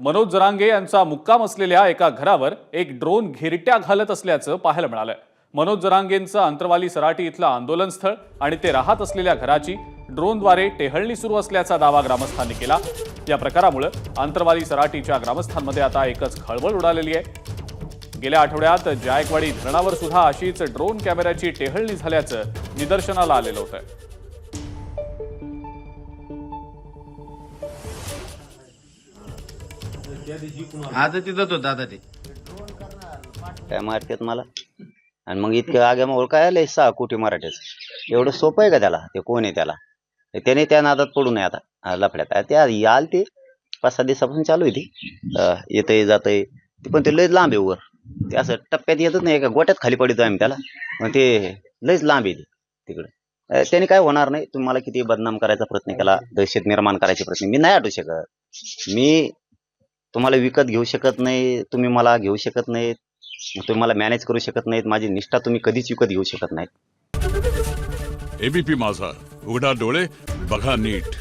मनोज जरांगे यांचा मुक्काम असलेल्या एका घरावर एक ड्रोन घिरट्या घालत असल्याचं पाहायला मिळालंय। मनोज जरांगेंचं अंतरवाली सराटी इथलं आंदोलन स्थळ आणि ते राहत असलेल्या घराची ड्रोनद्वारे टेहळणी सुरू असल्याचा दावा ग्रामस्थांनी केला। या प्रकारामुळे अंतरवाली सराटीच्या ग्रामस्थांमध्ये आता एकच खळबळ उडालेली आहे। गेल्या आठवड्यात जायकवाडी धरणावर सुद्धा अशीच ड्रोन कॅमेऱ्याची टेहळणी झाल्याचं निदर्शनाला आलेलं होतं। आता तिथंच होतं आता ते काय मारतात मला आणि मग इतकं आगे मग काय आलंय 6 कोटी मराठ्याचं एवढं सोपं आहे का त्याला? ते कोण आहे त्याला? त्याने त्या नादात पडू नये आता लफड्यात त्या याल ते 5-6 दिवसापासून चालू आहे ती येतंय जातंय पण ते लयच लांब आहे वर ते असं टप्प्यात येतच नाही एका गोट्यात खाली पडतो आम्ही त्याला मग ते लयच लांब आहे तिकडे त्याने काय होणार नाही। तुम्ही मला किती बदनाम करायचा प्रयत्न केला दहशत निर्माण करायचे प्रयत्न मी नाही हटू शकत। मी तुम्हाला विकत घेऊ शकत नाही तुम्ही मला घेऊ शकत नाहीत तुम्ही मला मॅनेज करू शकत नाहीत माझी निष्ठा तुम्ही कधीच विकत घेऊ शकत नाहीत। एबीपी माझा उघडा डोळे बघा नीट।